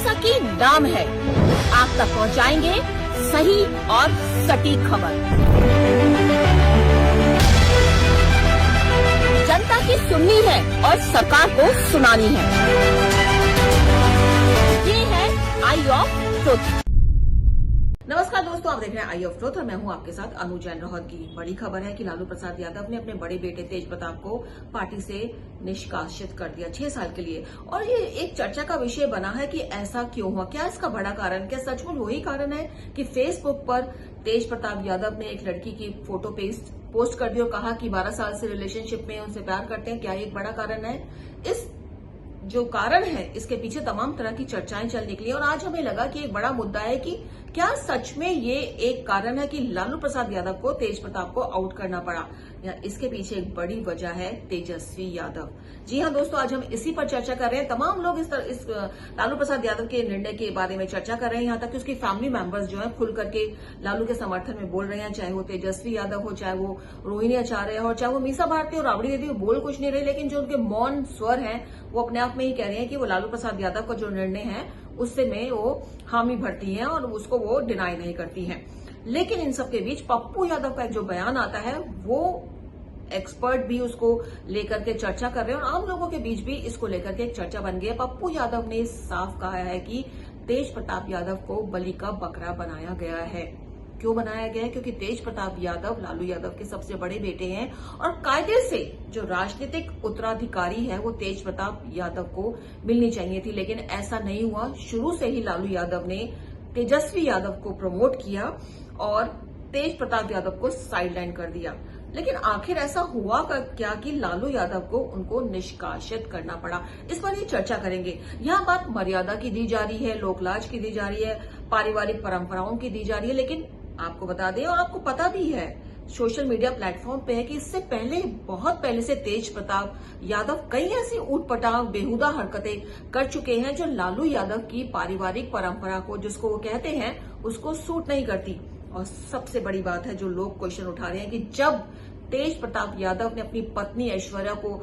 जैसा कि नाम है, आप तक पहुंचाएंगे सही और सटीक खबर। जनता की सुननी है और सरकार को सुनानी है। ये है आई ऑफ ट्रुथ। नमस्कार दोस्तों, आप देख रहे हैं आई ऑफ ट्रुथ और मैं हूं आपके साथ अनु जैन रोहत की। बड़ी खबर है कि लालू प्रसाद यादव ने अपने बड़े बेटे तेज प्रताप को पार्टी से निष्कासित कर दिया 6 साल के लिए। और ये एक चर्चा का विषय बना है कि ऐसा क्यों हुआ, क्या इसका बड़ा कारण, क्या सचमुच वही कारण है कि फेसबुक पर तेज प्रताप यादव ने एक लड़की की फोटो पोस्ट कर दी और कहा कि 12 साल से रिलेशनशिप में उनसे प्यार करते हैं। क्या एक बड़ा कारण है? इस जो कारण है इसके पीछे तमाम तरह की चर्चाएं चल निकली और आज हमें लगा कि एक बड़ा मुद्दा है कि क्या सच में ये एक कारण है कि लालू प्रसाद यादव को तेज प्रताप को आउट करना पड़ा, या इसके पीछे एक बड़ी वजह है तेजस्वी यादव। जी हां दोस्तों, आज हम इसी पर चर्चा कर रहे हैं। तमाम लोग इस लालू प्रसाद यादव के निर्णय के बारे में चर्चा कर रहे हैं, यहां तक कि उसकी फैमिली मेंबर्स जो है खुल करके लालू के समर्थन में बोल रहे हैं, चाहे वो तेजस्वी यादव हो, चाहे वो रोहिणी आचार्य हो, चाहे वो मीसा भारती और राबड़ी देवी, बोल कुछ नहीं रहे, लेकिन जो उनके मौन स्वर हैं वो अपने आप में ही कह रहे हैं कि वो लालू प्रसाद यादव का जो निर्णय है उससे में वो हामी भरती हैं और उसको वो डिनाई नहीं करती हैं। लेकिन इन सबके बीच पप्पू यादव का एक जो बयान आता है वो एक्सपर्ट भी उसको लेकर के चर्चा कर रहे हैं और आम लोगों के बीच भी इसको लेकर के एक चर्चा बन गई है। पप्पू यादव ने साफ कहा है कि तेज प्रताप यादव को बलि का बकरा बनाया गया है। क्यों बनाया गया है? क्योंकि तेज प्रताप यादव लालू यादव के सबसे बड़े बेटे हैं और कायदे से जो राजनीतिक उत्तराधिकारी है वो तेज प्रताप यादव को मिलनी चाहिए थी, लेकिन ऐसा नहीं हुआ। शुरू से ही लालू यादव ने तेजस्वी यादव को प्रमोट किया और तेज प्रताप यादव को साइडलाइन कर दिया। लेकिन आखिर ऐसा हुआ क्या कि लालू यादव को उनको निष्कासित करना पड़ा? इस पर ही चर्चा करेंगे। यहाँ बात मर्यादा की दी जा रही है, लोकलाज की दी जा रही है, पारिवारिक परंपराओं की दी जा रही है, लेकिन आपको बता दें और आपको पता भी है सोशल मीडिया प्लेटफॉर्म पे है कि इससे पहले, बहुत पहले से तेज प्रताप यादव कई ऐसी ऊटपटांग बेहुदा हरकतें कर चुके हैं जो लालू यादव की पारिवारिक परंपरा को, जिसको वो कहते हैं, उसको सूट नहीं करती। और सबसे बड़ी बात है जो लोग क्वेश्चन उठा रहे हैं कि जब तेज प्रताप यादव ने अपनी पत्नी ऐश्वर्या को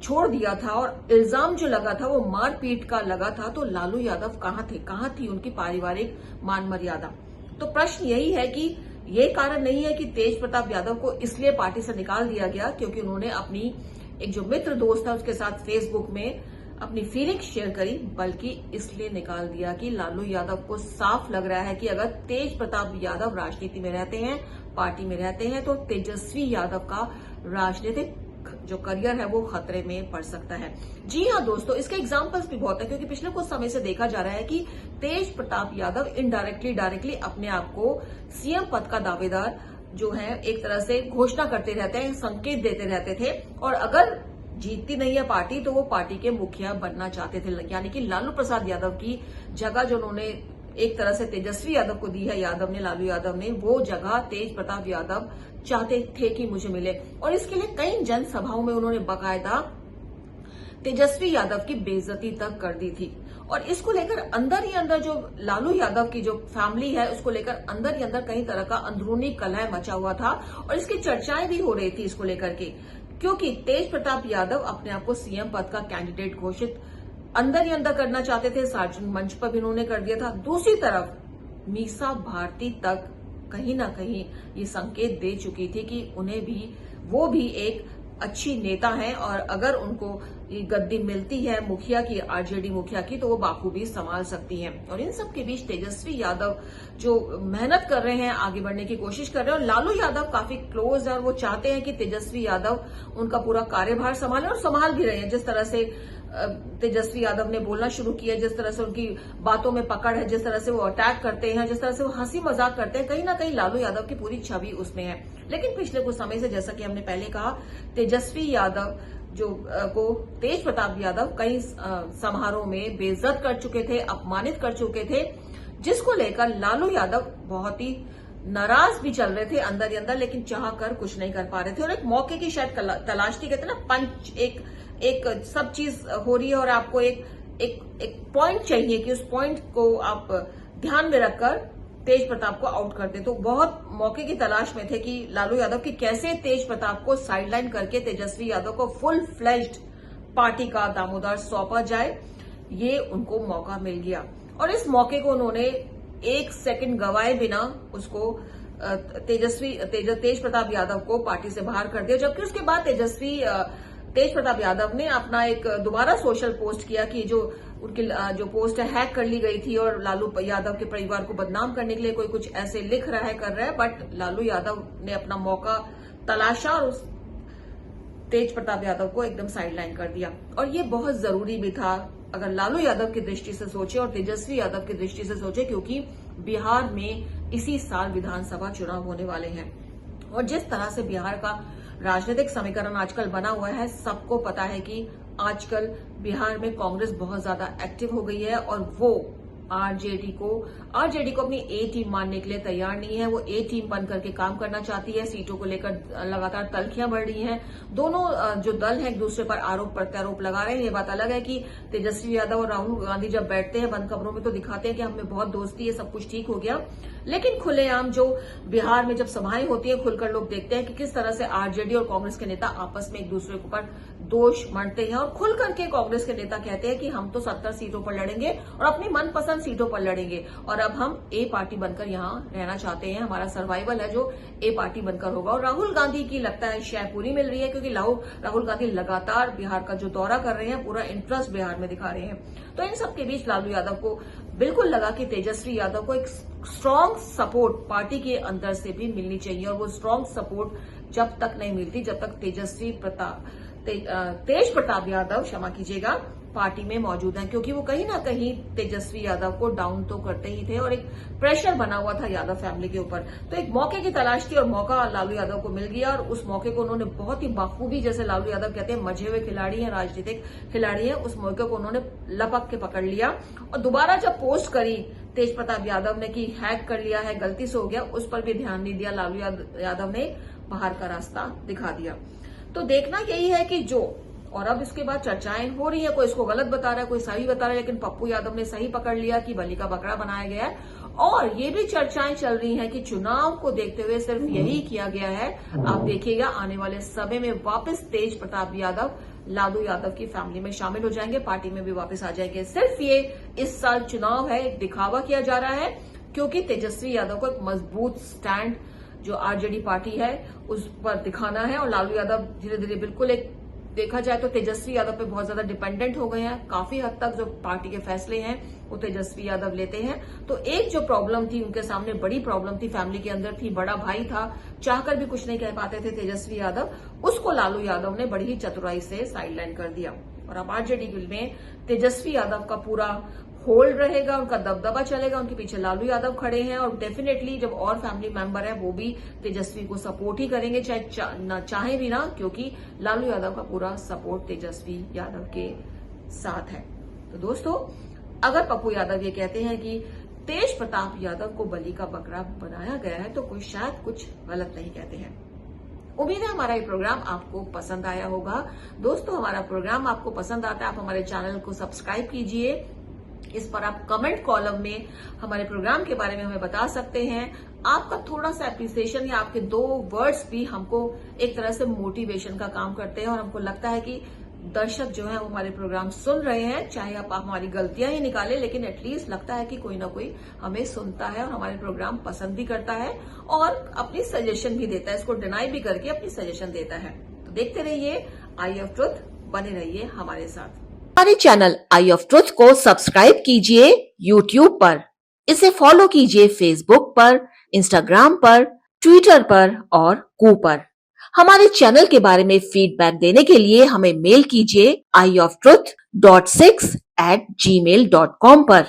छोड़ दिया था और इल्जाम जो लगा था वो मारपीट का लगा था, तो लालू यादव कहां थी उनकी पारिवारिक मान मर्यादा? तो प्रश्न यही है कि ये कारण नहीं है कि तेज प्रताप यादव को इसलिए पार्टी से निकाल दिया गया क्योंकि उन्होंने अपनी एक जो मित्र दोस्त है उसके साथ फेसबुक में अपनी फीलिंग शेयर करी, बल्कि इसलिए निकाल दिया कि लालू यादव को साफ लग रहा है कि अगर तेज प्रताप यादव राजनीति में रहते हैं, पार्टी में रहते हैं, तो तेजस्वी यादव का राजनीतिक जो करियर है वो खतरे में पड़ सकता है। जी हां दोस्तों, इसके एग्जांपल्स भी बहुत है क्योंकि पिछले कुछ समय से देखा जा रहा है कि तेज प्रताप यादव डायरेक्टली अपने आप को सीएम पद का दावेदार जो है एक तरह से घोषणा करते रहते हैं, संकेत देते रहते थे और अगर जीतती नहीं है पार्टी तो वो पार्टी के मुखिया बनना चाहते थे। यानी कि लालू प्रसाद यादव की जगह जो उन्होंने एक तरह से तेजस्वी यादव को दी है, लालू यादव ने, वो जगह तेज प्रताप यादव चाहते थे कि मुझे मिले और इसके लिए कई जनसभाओं में उन्होंने बाकायदा तेजस्वी यादव की बेइज्जती तक कर दी थी। और इसको लेकर अंदर ही अंदर जो लालू यादव की जो फैमिली है उसको लेकर अंदर ही अंदर कई तरह का अंदरूनी कलह मचा हुआ था और इसकी चर्चाएं भी हो रही थी इसको लेकर के, क्योंकि तेज प्रताप यादव अपने आप को सीएम पद का कैंडिडेट घोषित अंदर ही अंदर करना चाहते थे, सार्वजनिक मंच पर भी उन्होंने कर दिया था। दूसरी तरफ मीसा भारती तक कहीं ना कहीं ये संकेत दे चुकी थी कि वो भी एक अच्छी नेता हैं और अगर उनको ये गद्दी मिलती है मुखिया की, आरजेडी मुखिया की, तो वो बाखूबी संभाल सकती हैं। और इन सब के बीच तेजस्वी यादव जो मेहनत कर रहे हैं, आगे बढ़ने की कोशिश कर रहे हैं और लालू यादव काफी क्लोज है और वो चाहते हैं कि तेजस्वी यादव उनका पूरा कार्यभार संभालें और संभाल भी रहे हैं। जिस तरह से तेजस्वी यादव ने बोलना शुरू किया, जिस तरह से उनकी बातों में पकड़ है, जिस तरह से वो अटैक करते हैं, जिस तरह से वो हंसी मजाक करते हैं, कहीं ना कहीं लालू यादव की पूरी छवि उसमें है। लेकिन पिछले कुछ समय से, जैसा कि हमने पहले कहा, तेजस्वी यादव को तेज प्रताप यादव कई समारोह में बेइज्जत कर चुके थे, अपमानित कर चुके थे, जिसको लेकर लालू यादव बहुत ही नाराज भी चल रहे थे अंदर ही अंदर, लेकिन चाह कर कुछ नहीं कर पा रहे थे और एक मौके की शायद तलाश थी। कहते ना, पंच एक सब चीज हो रही है और आपको एक पॉइंट चाहिए कि उस पॉइंट को आप ध्यान में रखकर तेज प्रताप को आउट करते। तो बहुत मौके की तलाश में थे कि लालू यादव की कैसे तेज प्रताप को साइडलाइन करके तेजस्वी यादव को फुल फ्लेज्ड पार्टी का दामोदर सौंपा जाए, ये उनको मौका मिल गया। और इस मौके को उन्होंने एक सेकंड गवाए बिना उसको तेज प्रताप यादव को पार्टी से बाहर कर दिया, जबकि उसके बाद तेज प्रताप यादव ने अपना एक दोबारा सोशल पोस्ट किया कि जो उनकी जो पोस्ट है हैक कर ली गई थी और लालू यादव के परिवार को बदनाम करने के लिए कोई कुछ ऐसे लिख रहा है, कर रहा है। बट लालू यादव ने अपना मौका तलाशा और उस तेज प्रताप यादव को एकदम साइडलाइन कर दिया। और ये बहुत जरूरी भी था अगर लालू यादव की दृष्टि से सोचे और तेजस्वी यादव की दृष्टि से सोचे, क्योंकि बिहार में इसी साल विधानसभा चुनाव होने वाले हैं। और जिस तरह से बिहार का राजनीतिक समीकरण आजकल बना हुआ है, सबको पता है कि आजकल बिहार में कांग्रेस बहुत ज्यादा एक्टिव हो गई है और वो आरजेडी को अपनी ए टीम मानने के लिए तैयार नहीं है। वो ए टीम बन करके काम करना चाहती है। सीटों को लेकर लगातार तल्खियां बढ़ रही हैं। दोनों जो दल हैं एक दूसरे पर आरोप प्रत्यारोप लगा रहे हैं। ये बात अलग है कि तेजस्वी यादव और राहुल गांधी जब बैठते हैं बंद कमरों में तो दिखाते हैं कि हमें बहुत दोस्ती है, सब कुछ ठीक हो गया। लेकिन खुलेआम जो बिहार में जब सभाएं होती है, खुलकर लोग देखते हैं कि किस तरह से आरजेडी और कांग्रेस के नेता आपस में एक दूसरे के ऊपर दोष मढ़ते हैं। और खुल करके कांग्रेस के नेता कहते हैं कि हम तो 70 सीटों पर लड़ेंगे और अपनी मनपसंद सीटों पर लड़ेंगे और अब हम ए पार्टी बनकर यहां रहना चाहते हैं। हमारा सर्वाइवल है जो ए पार्टी बनकर होगा। और राहुल गांधी की लगता है शायद पूरी मिल रही है, क्योंकि राहुल गांधी लगातार बिहार का जो दौरा कर रहे हैं, पूरा इंटरेस्ट बिहार में दिखा रहे हैं। तो इन सबके बीच लालू यादव को बिल्कुल लगा कि तेजस्वी यादव को एक स्ट्रांग सपोर्ट पार्टी के अंदर से भी मिलनी चाहिए। और वो स्ट्रांग सपोर्ट जब तक नहीं मिलती, जब तक तेज प्रताप यादव, क्षमा कीजिएगा, पार्टी में मौजूद हैं, क्योंकि वो कहीं ना कहीं तेजस्वी यादव को डाउन तो करते ही थे और एक प्रेशर बना हुआ था यादव फैमिली के ऊपर। तो एक मौके की तलाश थी और मौका लालू यादव को मिल गया और उस मौके को उन्होंने बहुत ही बाखूबी, जैसे लालू यादव कहते हैं मजे हुए खिलाड़ी हैं, राजनीतिक खिलाड़ी हैं, उस मौके को उन्होंने लपक के पकड़ लिया। और दोबारा जब पोस्ट करी तेज प्रताप यादव ने कि हैक कर लिया है, गलती से हो गया, उस पर भी ध्यान नहीं दिया। लालू यादव ने बाहर का रास्ता दिखा दिया। तो देखना यही है कि जो और अब इसके बाद चर्चाएं हो रही है, कोई इसको गलत बता रहा है, कोई सही बता रहा है, लेकिन पप्पू यादव ने सही पकड़ लिया कि बलि का बकरा बनाया गया है। और ये भी चर्चाएं चल रही हैं कि चुनाव को देखते हुए सिर्फ यही किया गया है। आप देखिएगा आने वाले समय में वापस तेज प्रताप यादव लालू यादव की फैमिली में शामिल हो जाएंगे, पार्टी में भी वापस आ जाएंगे। सिर्फ ये इस साल चुनाव है, दिखावा किया जा रहा है, क्योंकि तेजस्वी यादव को एक मजबूत स्टैंड जो आरजेडी पार्टी है उस पर दिखाना है। और लालू यादव धीरे धीरे बिल्कुल एक देखा जाए तो तेजस्वी यादव पे बहुत ज्यादा डिपेंडेंट हो गए हैं। काफी हद तक जो पार्टी के फैसले हैं वो तेजस्वी यादव लेते हैं। तो एक जो प्रॉब्लम थी उनके सामने, बड़ी प्रॉब्लम थी, फैमिली के अंदर थी, बड़ा भाई था, चाहकर भी कुछ नहीं कह पाते थे तेजस्वी यादव, उसको लालू यादव ने बड़ी ही चतुराई से साइडलाइन कर दिया। और अब आरजेडी में तेजस्वी यादव का पूरा होल्ड रहेगा, उनका दबदबा चलेगा, उनके पीछे लालू यादव खड़े हैं और डेफिनेटली जब और फैमिली मेंबर है वो भी तेजस्वी को सपोर्ट ही करेंगे, चाहे चाहे भी ना, क्योंकि लालू यादव का पूरा सपोर्ट तेजस्वी यादव के साथ है। तो दोस्तों, अगर पप्पू यादव ये कहते हैं कि तेज प्रताप यादव को बलि का बकरा बनाया गया है, तो कोई शायद कुछ गलत नहीं कहते हैं। उम्मीद है हमारा ये प्रोग्राम आपको पसंद आया होगा। दोस्तों, हमारा प्रोग्राम आपको पसंद आता है, आप हमारे चैनल को सब्सक्राइब कीजिए। इस पर आप कमेंट कॉलम में हमारे प्रोग्राम के बारे में हमें बता सकते हैं। आपका थोड़ा सा एप्रिसिएशन या आपके 2 वर्ड्स भी हमको एक तरह से मोटिवेशन का काम करते हैं और हमको लगता है कि दर्शक जो है वो हमारे प्रोग्राम सुन रहे हैं। चाहे आप हमारी गलतियां ही निकालें, लेकिन एटलीस्ट लगता है कि कोई ना कोई हमें सुनता है और हमारे प्रोग्राम पसंद भी करता है और अपनी सजेशन भी देता है, इसको डिनाई भी करके अपनी सजेशन देता है। तो देखते रहिए आई ऑफ ट्रुथ, बने रहिए हमारे साथ। हमारे चैनल आई ऑफ ट्रुथ को सब्सक्राइब कीजिए YouTube पर, इसे फॉलो कीजिए Facebook पर, Instagram पर, Twitter पर और कू पर। हमारे चैनल के बारे में फीडबैक देने के लिए हमें मेल कीजिए ioftruth.6@gmail.com पर।